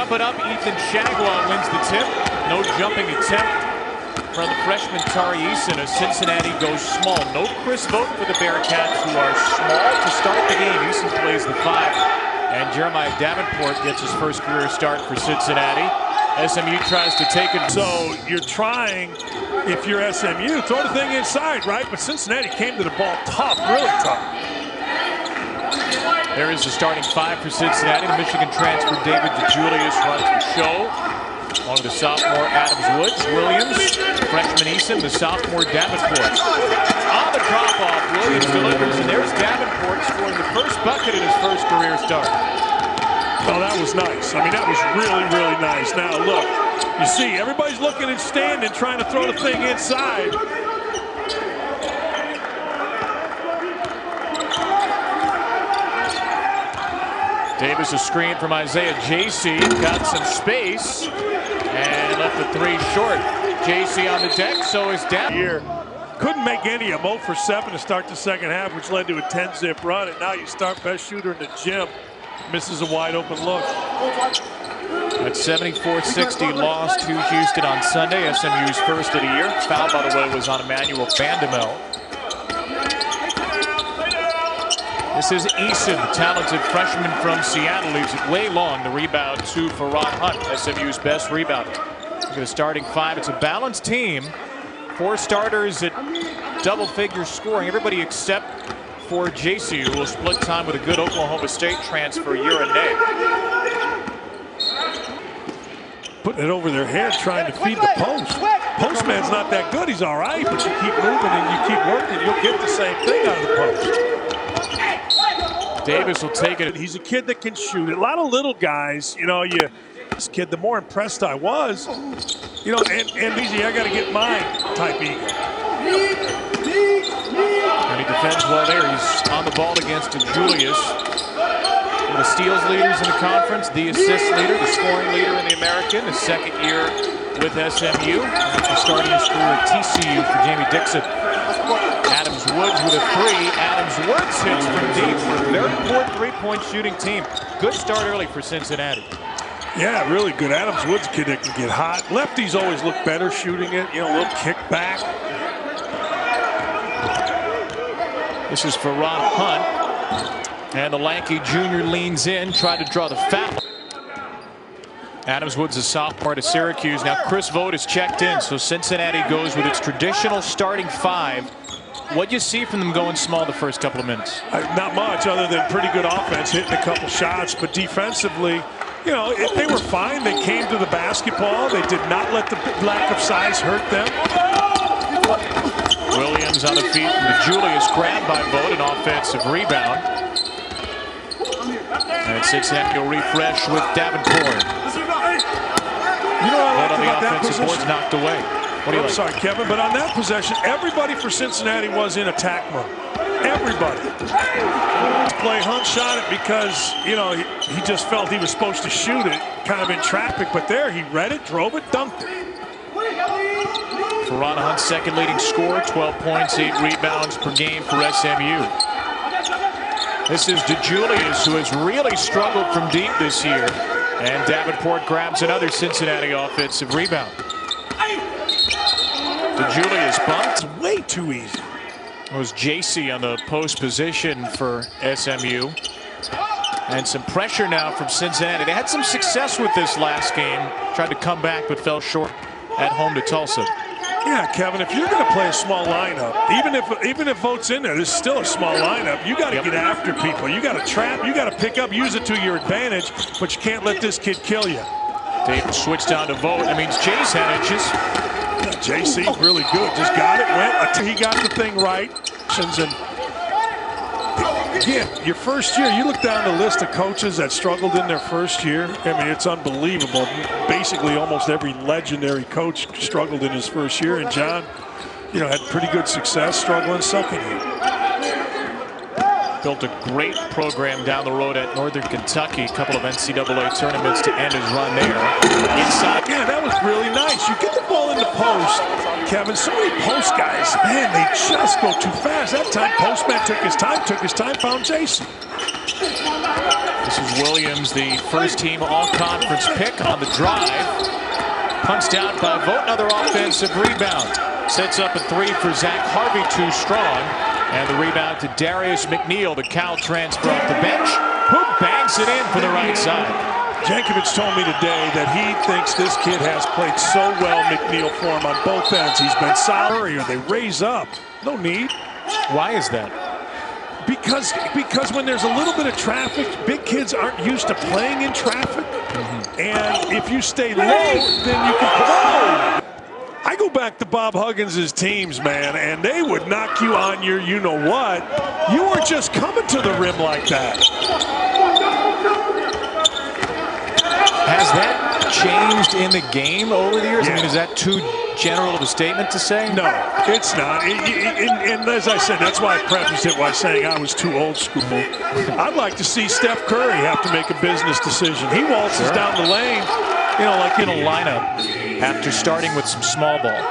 But up, Ethan Shagwa wins the tip. No jumping attempt from the freshman Tari Eason as Cincinnati goes small. No Chris Vogt for the Bearcats, who are small to start the game. Eason plays the 5. And Jeremiah Davenport gets his first career start for Cincinnati. SMU tries to take it. So you're trying, if you're SMU, throw the thing inside, right? But Cincinnati came to the ball tough, really tough. There is the starting 5 for Cincinnati. The Michigan transfer David DeJulius runs the show. On the sophomore Adams Woods, Williams, freshman Eason, the sophomore Davenport. On the drop-off, Williams delivers, and there's Davenport scoring the first bucket in his first career start. Oh, that was nice. I mean, that was really, really nice. Now, look, you see, everybody's looking and standing, trying to throw the thing inside. Davis, a screen from Isaiah JC, got some space, and left the 3 short. JC on the deck, so is down. Here, couldn't make any. 0 for 7 to start the second half, which led to a 10-zip run, and now you start best shooter in the gym. Misses a wide open look. At 74-60 loss to Houston on Sunday, SMU's first of the year. Foul, by the way, was on Emmanuel Bandamel. This is Eason, the talented freshman from Seattle, leaves it way long. The rebound to Farrah Hunt, SMU's best rebounder. Look at the starting 5. It's a balanced team. 4 starters at double-figure scoring. Everybody except for JC, who will split time with a good Oklahoma State transfer, Urinay. Putting it over their head, trying to feed the post. Postman's not that good. He's all right, but you keep moving and you keep working, you'll get the same thing out of the post. Davis will take it. He's a kid that can shoot. A lot of little guys, you know, this kid, the more impressed I was, you know, and easy, I got to get mine type ego. And he defends well there. He's on the ball against Julius. The steals leaders in the conference, the assist leader, the scoring leader in the American, his second year with SMU. After starting his career at TCU for Jamie Dixon. Adams Woods with a 3. Adams Woods hits from deep for a very important 3-point shooting team. Good start early for Cincinnati. Yeah, really good. Adams Woods, kid that can get hot. Lefties always look better shooting it. You know, a little kick back. This is Farrah Hunt. And the lanky junior leans in, tried to draw the foul. Adams Woods, a sophomore to Syracuse. Now Chris Vogt is checked in, so Cincinnati goes with its traditional starting 5. What do you see from them going small the first couple of minutes? Not much, other than pretty good offense, hitting a couple shots. But defensively, you know, they were fine. They came to the basketball. They did not let the lack of size hurt them. Williams on the feet from the Julius, grabbed by Vogt, an offensive rebound. And Cincinnati will refresh with Davenport. You know, I like on the about that offensive position. board's knocked away. What do you like? Sorry, Kevin, but on that possession, everybody for Cincinnati was in attack mode. Everybody. Play Hunt shot it because, you know, he just felt he was supposed to shoot it, kind of in traffic, but there he read it, drove it, dunked it. Farrah Hunt's second leading scorer, 12 points, 8 rebounds per game for SMU. This is DeJulius, who has really struggled from deep this year. And Davenport grabs another Cincinnati offensive rebound. DeJulius bumped. It's way too easy. It was JC on the post position for SMU. And some pressure now from Cincinnati. They had some success with this last game. Tried to come back, but fell short at home to Tulsa. Yeah, Kevin, if you're going to play a small lineup, even if Vogt's in there, this is still a small lineup. You got to get after people. You got to trap. You got to pick up, use it to your advantage, but you can't let this kid kill you. Davis switched down to Vogt. That means Jay's had inches. JC really good. Just got it. Went. He got the thing right. And again, your first year, you look down the list of coaches that struggled in their first year. I mean, it's unbelievable. Basically, almost every legendary coach struggled in his first year. And John, you know, had pretty good success struggling second year. Built a great program down the road at Northern Kentucky. A couple of NCAA tournaments to end his run there. Inside. Yeah, that was really nice. You get the ball in the post, Kevin. So many post guys, man, they just go too fast. That time, Postman took his time, found Jason. This is Williams, the first-team all-conference pick on the drive. Punched out by Vogt, another offensive rebound. Sets up a three for Zach Harvey, too strong. And the rebound to Darius McNeil, the Cal transfer off the bench, who banks it in for the right side. Jankovic told me today that he thinks this kid has played so well, McNeil, for him on both ends. He's been solid, or they raise up. No need. Why is that? Because when there's a little bit of traffic, big kids aren't used to playing in traffic. And if you stay low, then you can blow. I go back to Bob Huggins' teams, man, and they would knock you on your you-know-what. You weren't just coming to the rim like that. Has that changed in the game over the years? Yeah. I mean, is that too general of a statement to say? No, it's not. And as I said, that's why I prefaced it by saying I was too old school. I'd like to see Steph Curry have to make a business decision. He waltzes down the lane, you know, like in a lineup after starting with some small ball.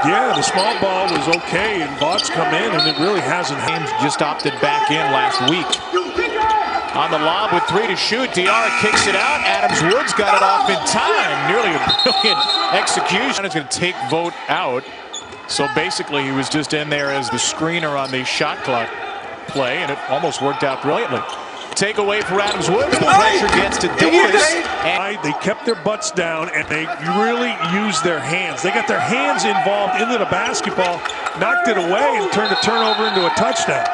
Yeah, the small ball was okay, and Vaught's come in, and it really hasn't. James just opted back in last week. On the lob with three to shoot, Diarra kicks it out. Adams Woods got it off in time. Nearly a brilliant execution. It's going to take Vogt out. So basically, he was just in there as the screener on the shot clock play, and it almost worked out brilliantly. Takeaway for Adams Woods. The pressure gets to Davis. And they kept their butts down, and they really used their hands. They got their hands involved into the basketball, knocked it away, and turned a turnover into a touchdown.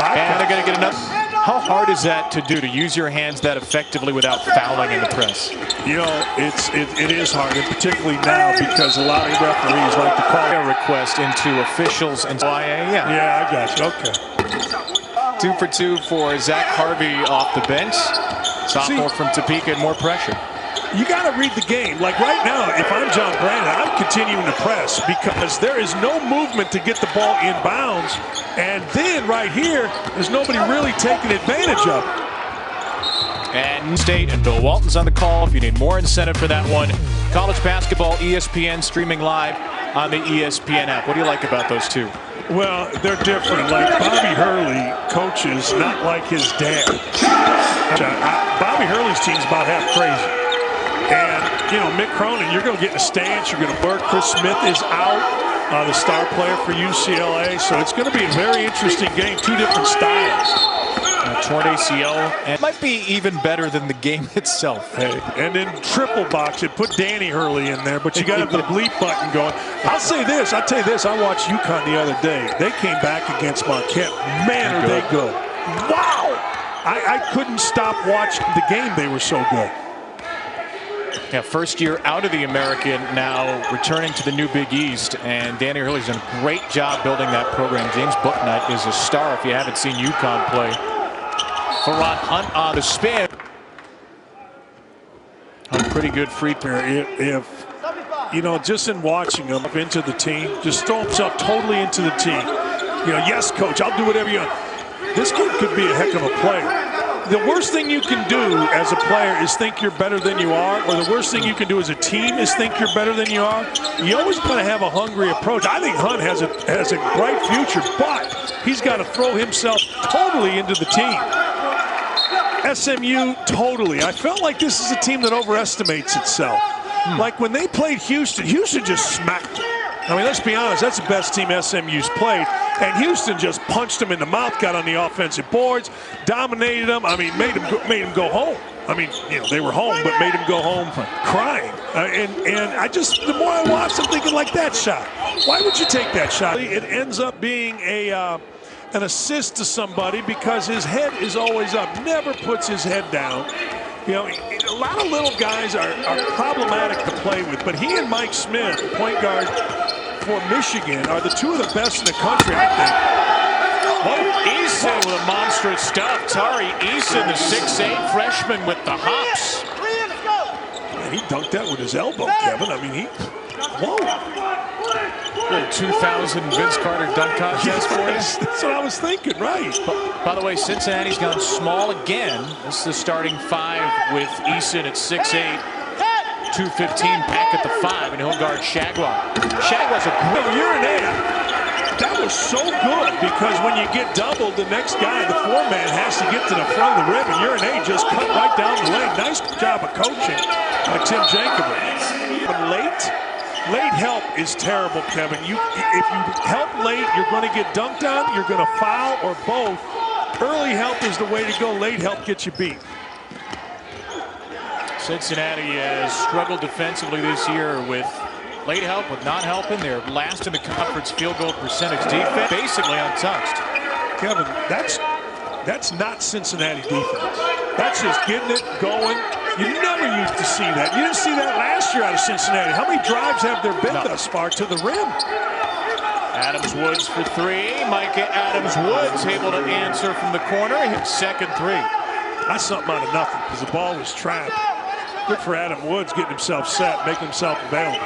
And they're going to get another. How hard is that to do, to use your hands that effectively without fouling in the press? You know, it is hard, and particularly now because a lot of referees like to call a request into officials and yeah, I got you. Okay. 2 for 2 for Zach Harvey off the bench. Sophomore from Topeka, and more pressure. You got to read the game. Like right now, if I'm John Brandon, I'm continuing to press because there is no movement to get the ball inbounds. And then right here, there's nobody really taking advantage of it. And State and Bill Walton's on the call. If you need more incentive for that one, college basketball, ESPN streaming live on the ESPN app. What do you like about those two? Well, they're different. Like Bobby Hurley coaches not like his dad. Bobby Hurley's team's about half crazy. And, you know, Mick Cronin, you're going to get in a stance, you're going to work. Chris Smith is out, the star player for UCLA. So it's going to be a very interesting game, two different styles. Torn ACL, and it might be even better than the game itself. Hey, and then triple box it, put Danny Hurley in there, but you got to have the bleep button going. I'll say this, I'll tell you this, I watched UConn the other day. They came back against Marquette. Man, are they good. Wow! I couldn't stop watching the game. They were so good. Yeah, first year out of the American, now returning to the new Big East, and Danny Hurley's done a great job building that program. James Bouknight is a star if you haven't seen UConn play. Farron Hunt on the spin. A pretty good free throw. If you know, just in watching him into the team, just throw himself totally into the team. You know, yes, coach, I'll do whatever you want. This kid could be a heck of a player. The worst thing you can do as a player is think you're better than you are, or the worst thing you can do as a team is think you're better than you are. You always got to have a hungry approach. I think Hunt has a bright future, but he's got to throw himself totally into the team. SMU, totally. I felt like this is a team that overestimates itself. Like when they played Houston, Houston just smacked them. I mean, let's be honest, that's the best team SMU's played. And Houston just punched them in the mouth, got on the offensive boards, dominated them. I mean, made them go home. I mean, you know, they were home, but made them go home crying. And I just, the more I watch, I'm thinking like that shot. Why would you take that shot? It ends up being an assist to somebody because his head is always up, never puts his head down. You know, a lot of little guys are problematic to play with, but he and Mike Smith, the point guard for Michigan, are the two of the best in the country, I think. Oh, Eason with a monstrous stuff. Tari Eason, the 6'8" freshman with the hops. Man, he dunked that with his elbow, Kevin. I mean, whoa. Little 2000 Vince Carter dunk contest for us. That's what I was thinking, right. By the way, Cincinnati's gone small again. This is the starting five with Eason at 6'8". 215 back at the 5, and he'll guard Shagwell. Shagwell's a great urinate. that was so good because when you get doubled, the next guy, the four-man, has to get to the front of the rim, and Urinay just cut right down the lane. Nice job of coaching by Tim Jankovic. But late help is terrible, Kevin. If you help late, you're going to get dunked on, you're going to foul, or both. Early help is the way to go. Late help gets you beat. Cincinnati has struggled defensively this year with late help, with not helping. They're last in the conference field goal percentage defense, basically untouched. Kevin, that's not Cincinnati defense. That's just getting it going. You never used to see that. You didn't see that last year out of Cincinnati. How many drives have there been thus far to the rim? Adams-Woods for three. Micah Adams-Woods able to answer from the corner. His second three. That's something out of nothing because the ball was trapped. Good for Adam Woods getting himself set, making himself available.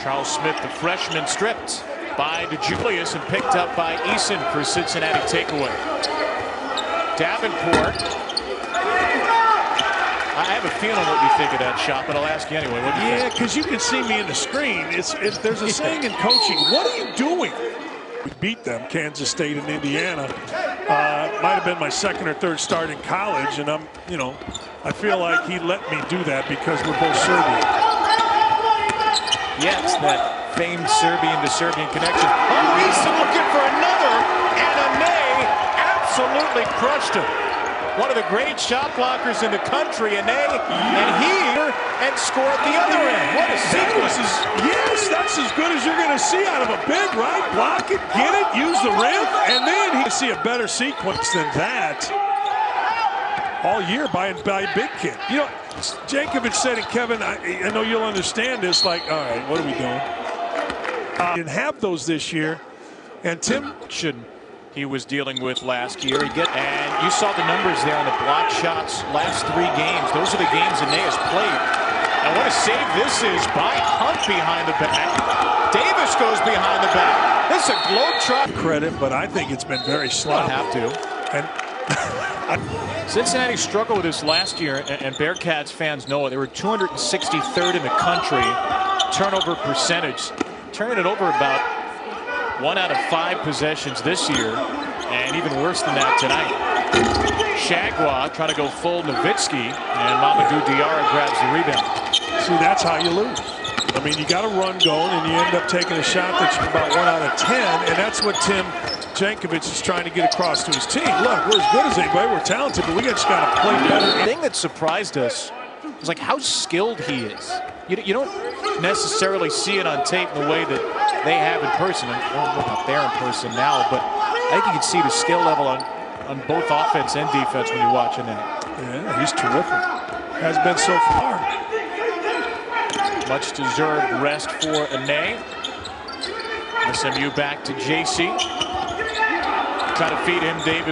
Charles Smith, the freshman, stripped by DeJulius and picked up by Eason for Cincinnati takeaway. Davenport. I have a feeling what you think of that shot, but I'll ask you anyway. What do you think? Because you can see me in the screen. There's a saying in coaching, what are you doing? We beat them, Kansas State and Indiana. Might have been my second or third start in college, and I feel like he let me do that because we're both Serbian. Yes, that famed Serbian to Serbian connection. Oh, Eason looking for another, and Ane absolutely crushed him. One of the great shot blockers in the country, Ane, and scored the other end. What a sequence. Yes, that's as good as you're going to see out of a big, right? Block it, get it, use the rim, and then he can see a better sequence than that all year by a big kid. Jankovic said it, Kevin, I know you'll understand this, like, all right, what are we doing? Didn't have those this year, and Tim he was dealing with last year. And you saw the numbers there on the block shots last 3 games. Those are the games Ane has played. And what a save this is by Hunt behind the back. Davis goes behind the back. This is a globetrot. Credit, but I think it's been very sloppy. Don't have to. And Cincinnati struggled with this last year, and Bearcats fans know it. They were 263rd in the country turnover percentage, turning it over about 1 out of 5 possessions this year, and even worse than that tonight. Shagwa trying to go full Nowitzki, and Mamadou Diarra grabs the rebound. See, that's how you lose. I mean, you got a run going, and you end up taking a shot that's about 1 out of 10, and that's what Tim Jankovic is trying to get across to his team. Look, we're as good as anybody. We're talented, but we just got to play better. The thing that surprised us was like how skilled he is. You don't necessarily see it on tape the way that they have in person. Well, look up there in person now, but I think you can see the skill level on both offense and defense when you watch it now. Yeah, he's terrific. Has been so far. Much deserved rest for Ane. SMU back to JC. Try to feed him Davis.